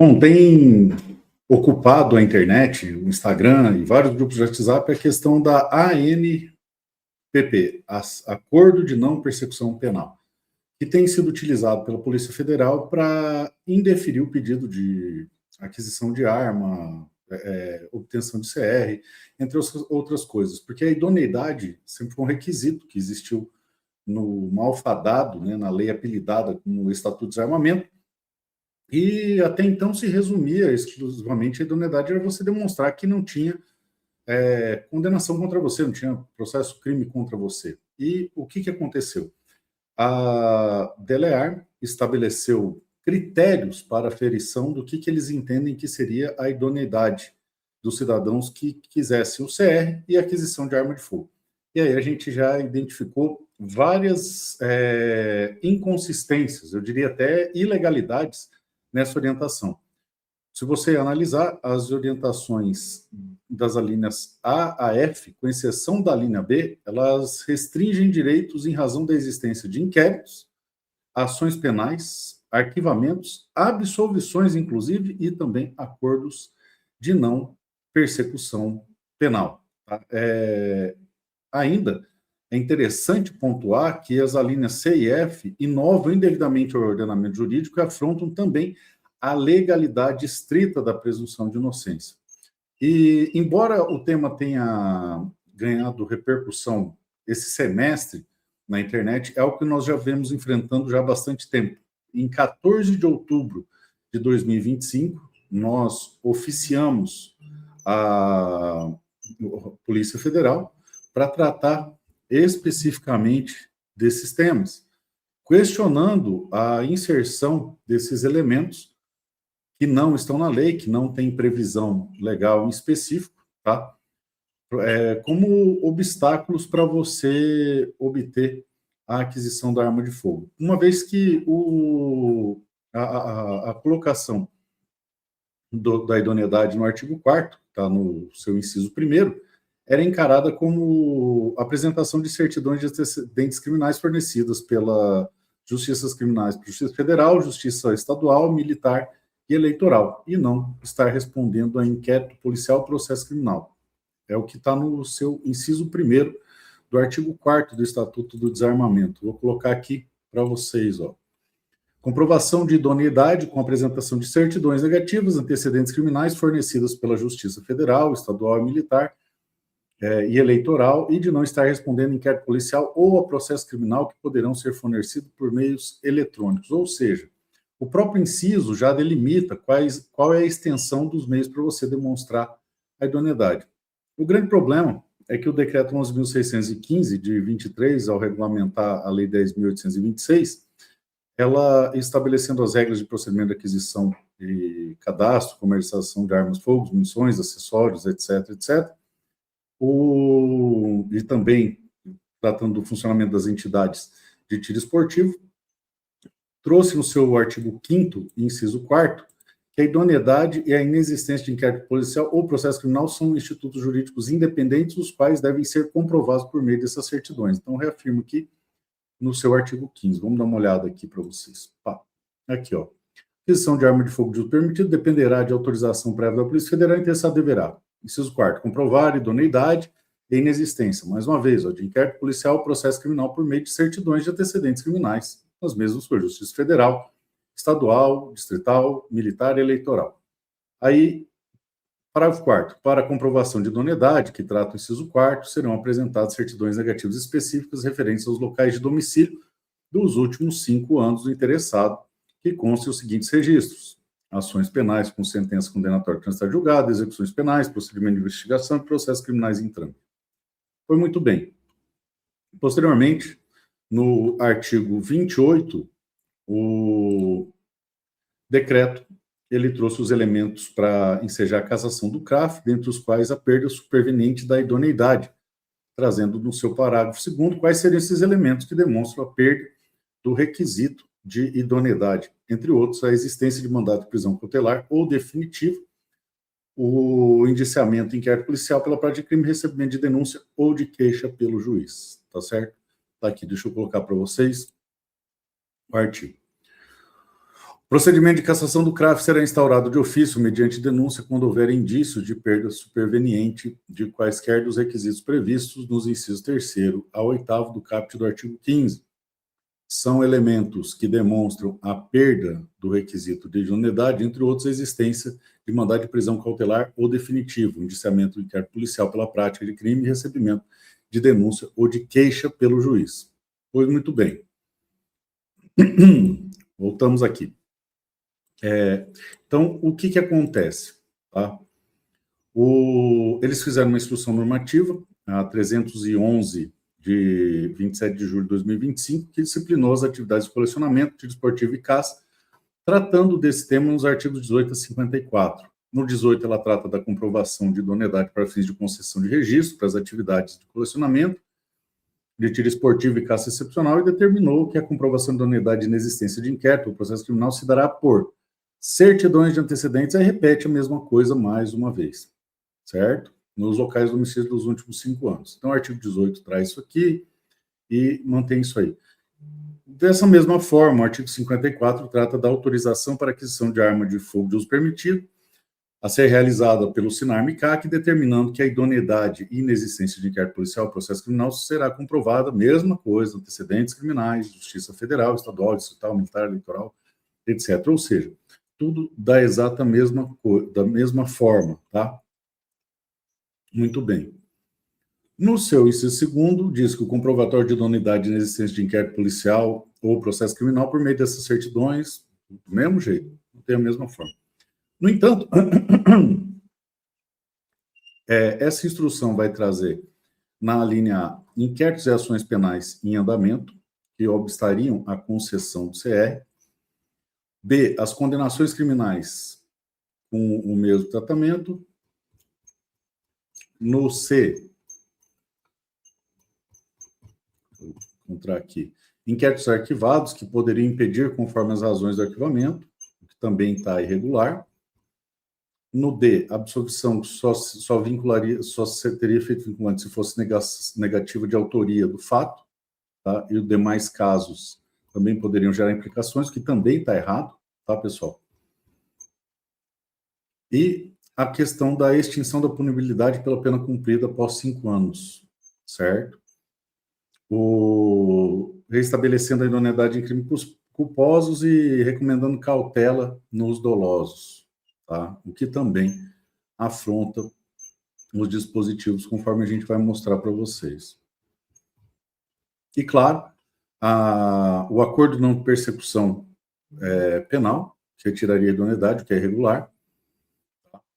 Bom, tem ocupado a internet, o Instagram e vários grupos de WhatsApp a questão da ANPP, Acordo de Não Persecução Penal, que tem sido utilizado pela Polícia Federal para indeferir o pedido de aquisição de arma, obtenção de CR, entre outras coisas, porque a idoneidade sempre foi um requisito que existiu no malfadado, né, na lei apelidada como Estatuto de Desarmamento, e até então se resumia exclusivamente a idoneidade era você demonstrar que não tinha condenação contra você, não tinha processo crime contra você. E o que aconteceu? A DELEAR estabeleceu critérios para aferição do que eles entendem que seria a idoneidade dos cidadãos que quisessem o CR e a aquisição de arma de fogo. E aí a gente já identificou várias inconsistências, eu diria até ilegalidades nessa orientação. Se você analisar as orientações das alíneas A a F, com exceção da linha B, elas restringem direitos em razão da existência de inquéritos, ações penais, arquivamentos, absolvições, inclusive, e também acordos de não persecução penal. Tá? Ainda é interessante pontuar que as alíneas C e F inovam indevidamente o ordenamento jurídico e afrontam também a legalidade estrita da presunção de inocência. E, embora o tema tenha ganhado repercussão esse semestre na internet, é algo que nós já vemos enfrentando já há bastante tempo. Em 14 de outubro de 2025, nós oficiamos a Polícia Federal para tratar especificamente desses temas, questionando a inserção desses elementos que não estão na lei, que não tem previsão legal em específico, tá? Como obstáculos para você obter a aquisição da arma de fogo. Uma vez que a colocação da idoneidade no artigo 4º, está no seu inciso 1º, era encarada como apresentação de certidões de antecedentes criminais fornecidas pela Justiças Criminais, Justiça Federal, Justiça Estadual, Militar e Eleitoral, e não estar respondendo a inquérito policial ou processo criminal. É o que está no seu inciso 1º do artigo 4º do Estatuto do Desarmamento. Vou colocar aqui para vocês, ó. Comprovação de idoneidade com apresentação de certidões negativas, antecedentes criminais fornecidas pela Justiça Federal, Estadual e Militar e Eleitoral, e de não estar respondendo inquérito policial ou a processo criminal que poderão ser fornecidos por meios eletrônicos. Ou seja, o próprio inciso já delimita qual é a extensão dos meios para você demonstrar a idoneidade. O grande problema é que o decreto 11.615, de 23, ao regulamentar a lei 10.826, ela estabelecendo as regras de procedimento de aquisição de cadastro, comercialização de armas de fogo, munições, acessórios, etc., etc., e também tratando do funcionamento das entidades de tiro esportivo, trouxe no seu artigo 5º, inciso 4º, que a idoneidade e a inexistência de inquérito policial ou processo criminal são institutos jurídicos independentes, os quais devem ser comprovados por meio dessas certidões. Então, reafirmo aqui no seu artigo 15º. Vamos dar uma olhada aqui para vocês. Aqui, ó. Aquisição de arma de fogo de uso permitido dependerá de autorização prévia da Polícia Federal e interessado deverá. Inciso 4º, comprovar idoneidade e inexistência, mais uma vez, ó, de inquérito policial ou processo criminal por meio de certidões de antecedentes criminais, as mesmas por Justiça Federal, Estadual, Distrital, Militar e Eleitoral. Aí, parágrafo 4º, para comprovação de idoneidade, que trata o inciso 4º, serão apresentadas certidões negativas específicas referentes aos locais de domicílio dos últimos 5 anos do interessado, que constem os seguintes registros: ações penais com sentença condenatória transitada julgada, execuções penais, procedimento de investigação e processos criminais em trâmite. Foi muito bem. Posteriormente, no artigo 28, o decreto ele trouxe os elementos para ensejar a cassação do CRAF, dentre os quais a perda superveniente da idoneidade, trazendo no seu parágrafo 2º quais seriam esses elementos que demonstram a perda do requisito de idoneidade, entre outros, a existência de mandado de prisão cautelar ou definitivo, o indiciamento em inquérito policial pela prática de crime, recebimento de denúncia ou de queixa pelo juiz, tá certo? Tá aqui, deixa eu colocar para vocês o artigo. Procedimento de cassação do CRAF será instaurado de ofício mediante denúncia quando houver indício de perda superveniente de quaisquer dos requisitos previstos nos incisos 3º a 8º do caput do artigo 15. São elementos que demonstram a perda do requisito de idoneidade, entre outros, a existência de mandado de prisão cautelar ou definitivo, indiciamento do inquérito policial pela prática de crime e recebimento de denúncia ou de queixa pelo juiz. Pois muito bem. Voltamos aqui. Então, o que acontece? Tá? Eles fizeram uma instrução normativa, a 311, de 27 de julho de 2025, que disciplinou as atividades de colecionamento, tiro esportivo e caça, tratando desse tema nos artigos 18 a 54. No 18, ela trata da comprovação de idoneidade para fins de concessão de registro para as atividades de colecionamento, de tiro esportivo e caça excepcional, e determinou que a comprovação de idoneidade de inexistência de inquérito ou processo criminal se dará por certidões de antecedentes. Aí repete a mesma coisa mais uma vez, certo? Nos locais de homicídio dos últimos 5 anos. Então, o artigo 18 traz isso aqui e mantém isso aí. Dessa mesma forma, o artigo 54 trata da autorização para aquisição de arma de fogo de uso permitido, a ser realizada pelo SINAR-MICAC, determinando que a idoneidade e inexistência de inquérito policial ou processo criminal será comprovada, mesma coisa, antecedentes criminais, Justiça Federal, Estadual, Distrital, Militar, Eleitoral, etc. Ou seja, tudo da exata mesma forma, tá? Muito bem. No seu inciso segundo, diz que o comprovatório de idoneidade e inexistência de inquérito policial ou processo criminal por meio dessas certidões, do mesmo jeito, não tem a mesma forma. No entanto, essa instrução vai trazer, na linha A, inquéritos e ações penais em andamento, que obstariam a concessão do CR. B, as condenações criminais com o mesmo tratamento. No C, vou encontrar aqui, inquéritos arquivados que poderiam impedir conforme as razões do arquivamento, que também está irregular. No D, absolvição só teria efeito vinculante se fosse negativa de autoria do fato, tá? E os demais casos também poderiam gerar implicações, que também está errado, tá, pessoal? E a questão da extinção da punibilidade pela pena cumprida após 5 anos, certo? Restabelecendo a idoneidade em crimes culposos e recomendando cautela nos dolosos, tá? O que também afronta os dispositivos, conforme a gente vai mostrar para vocês. E, claro, o acordo de não persecução penal, que retiraria a idoneidade, que é irregular,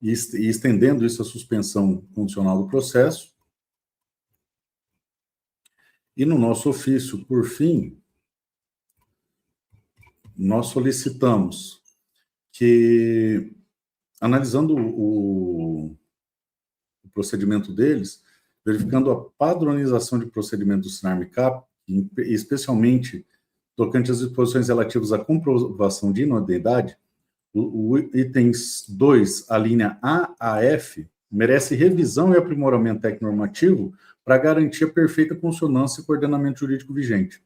e estendendo isso à suspensão condicional do processo. E no nosso ofício, por fim, nós solicitamos que, analisando o procedimento deles, verificando a padronização de procedimento do SINAR-MICAC, especialmente tocante às disposições relativas à comprovação de idoneidade, o itens 2, a linha A a F, merece revisão e aprimoramento tecnormativo para garantir a perfeita consonância e coordenamento jurídico vigente.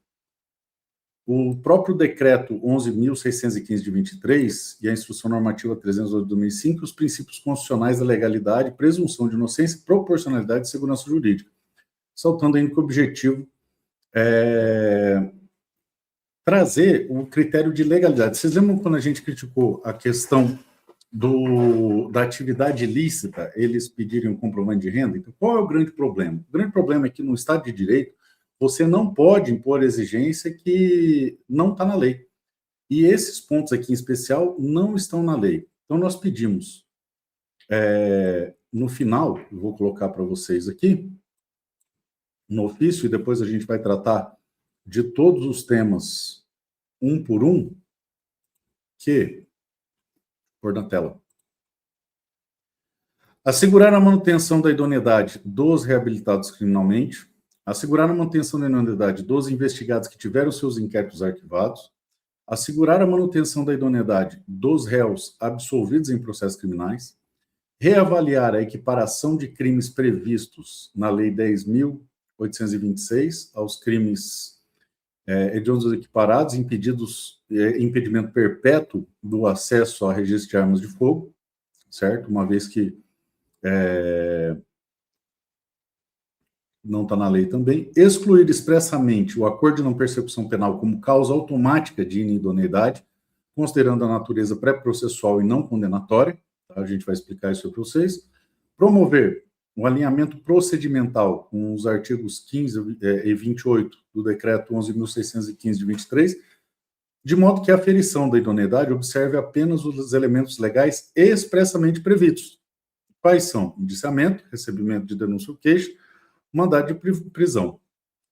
O próprio decreto 11.615 de 23 e a instrução normativa 308 de 2005, os princípios constitucionais da legalidade, presunção de inocência, proporcionalidade e segurança jurídica, saltando ainda que o objetivo trazer o critério de legalidade. Vocês lembram quando a gente criticou a questão da atividade ilícita, eles pedirem um comprovante de renda? Então, qual é o grande problema? O grande problema é que no Estado de Direito, você não pode impor exigência que não está na lei. E esses pontos aqui em especial não estão na lei. Então, nós pedimos, no final, eu vou colocar para vocês aqui, no ofício, e depois a gente vai tratar de todos os temas, um por um, que, por na tela, assegurar a manutenção da idoneidade dos reabilitados criminalmente, assegurar a manutenção da idoneidade dos investigados que tiveram seus inquéritos arquivados, assegurar a manutenção da idoneidade dos réus absolvidos em processos criminais, reavaliar a equiparação de crimes previstos na Lei 10.826 aos crimes hediondos equiparados, impedimento perpétuo do acesso a registro de armas de fogo, certo? Uma vez que não está na lei também. Excluir expressamente o acordo de não persecução penal como causa automática de inidoneidade, considerando a natureza pré-processual e não condenatória. Tá? A gente vai explicar isso para vocês. Promover o alinhamento procedimental com os artigos 15 e 28 do Decreto 11.615 de 23, de modo que a aferição da idoneidade observe apenas os elementos legais expressamente previstos. Quais são? Indiciamento, recebimento de denúncia ou queixa, mandado de prisão,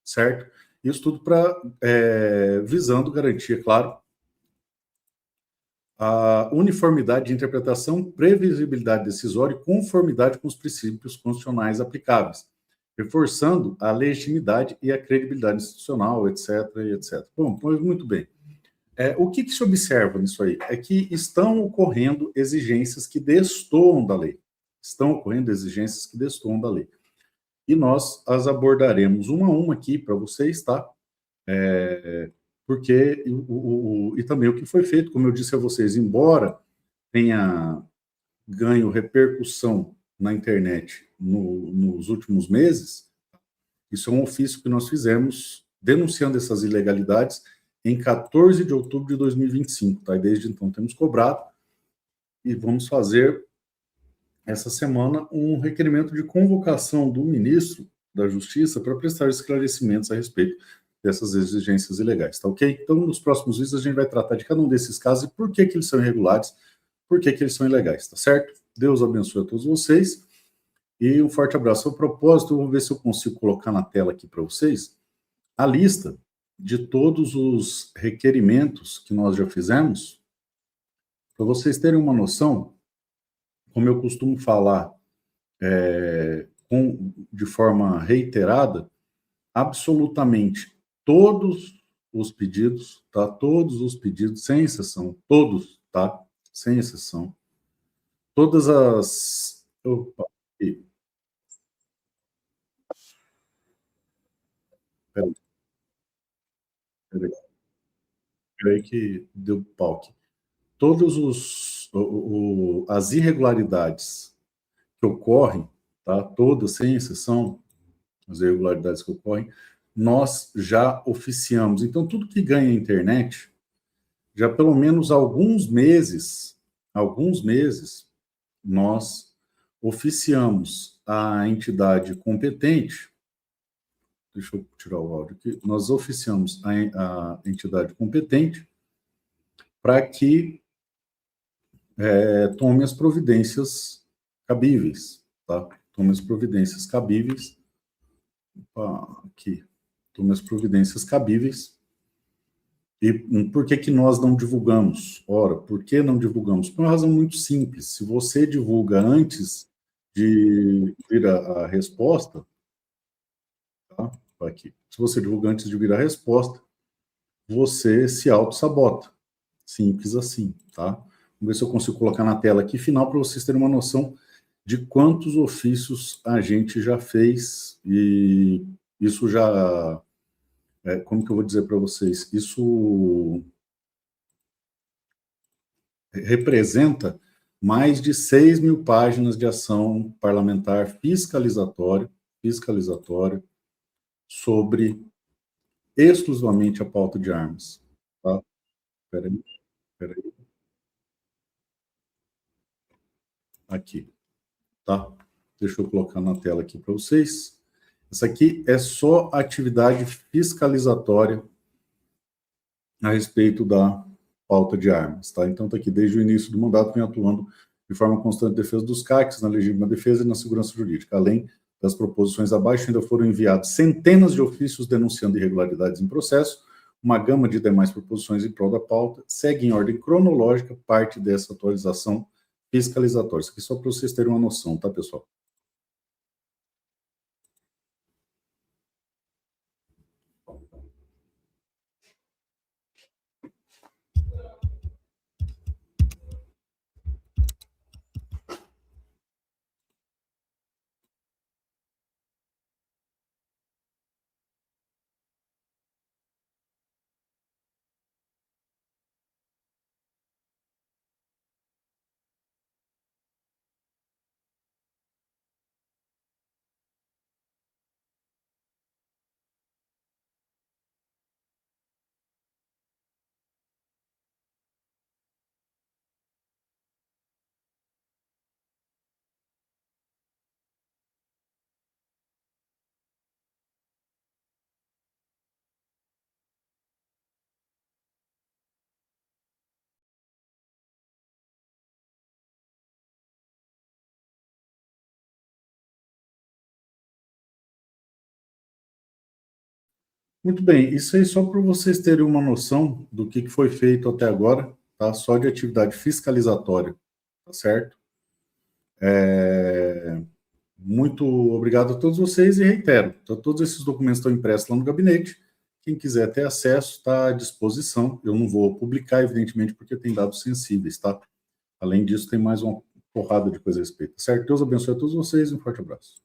certo? Isso tudo para visando garantir, claro, a uniformidade de interpretação, previsibilidade decisória e conformidade com os princípios constitucionais aplicáveis, reforçando a legitimidade e a credibilidade institucional, etc, etc. Bom, pois muito bem. O que se observa nisso aí? É que estão ocorrendo exigências que destoam da lei. Estão ocorrendo exigências que destoam da lei. E nós as abordaremos uma a uma aqui para vocês, tá? Porque, e também o que foi feito, como eu disse a vocês, embora tenha ganho repercussão na internet nos últimos meses, isso é um ofício que nós fizemos denunciando essas ilegalidades em 14 de outubro de 2025, tá? E desde então temos cobrado e vamos fazer essa semana um requerimento de convocação do ministro da Justiça para prestar esclarecimentos a respeito dessas exigências ilegais, tá ok? Então, nos próximos vídeos, a gente vai tratar de cada um desses casos e por que eles são irregulares, por que eles são ilegais, tá certo? Deus abençoe a todos vocês e um forte abraço. A propósito, eu vou ver se eu consigo colocar na tela aqui para vocês a lista de todos os requerimentos que nós já fizemos, para vocês terem uma noção, como eu costumo falar de forma reiterada, absolutamente todos os pedidos, tá? Todos os pedidos, sem exceção, todos, tá? Sem exceção. Todas as... Opa, peraí, peraí, peraí que deu pau aqui. Todos as irregularidades que ocorrem, tá? Todas, sem exceção, as irregularidades que ocorrem, nós já oficiamos. Então, tudo que ganha internet, já pelo menos alguns meses, nós oficiamos a entidade competente, deixa eu tirar o áudio aqui, nós oficiamos a entidade competente para que tome as providências cabíveis, tá? Tome as providências cabíveis, aqui, tome as providências cabíveis. E por que nós não divulgamos? Ora, por que não divulgamos? Por uma razão muito simples. Se você divulga antes de vir a resposta, tá? Aqui. Se você divulga antes de vir a resposta, você se auto-sabota. Simples assim, tá? Vamos ver se eu consigo colocar na tela aqui, final, para vocês terem uma noção de quantos ofícios a gente já fez, e isso já... como que eu vou dizer para vocês? Isso representa mais de 6 mil páginas de ação parlamentar fiscalizatória sobre exclusivamente a pauta de armas. Tá? Peraí. Aqui, tá? Deixa eu colocar na tela aqui para vocês. Essa aqui é só atividade fiscalizatória a respeito da pauta de armas, tá? Então, tá aqui, desde o início do mandato, vem atuando de forma constante em defesa dos CACs, na legítima defesa e na segurança jurídica. Além das proposições abaixo, ainda foram enviados centenas de ofícios denunciando irregularidades em processo, uma gama de demais proposições em prol da pauta, segue em ordem cronológica parte dessa atualização fiscalizatória. Isso aqui só para vocês terem uma noção, tá, pessoal? Muito bem, isso aí só para vocês terem uma noção do que foi feito até agora, tá? Só de atividade fiscalizatória, tá certo? Muito obrigado a todos vocês e reitero, então, todos esses documentos estão impressos lá no gabinete. Quem quiser ter acesso, está à disposição. Eu não vou publicar, evidentemente, porque tem dados sensíveis, tá? Além disso, tem mais uma porrada de coisa a respeito, certo? Deus abençoe a todos vocês e um forte abraço.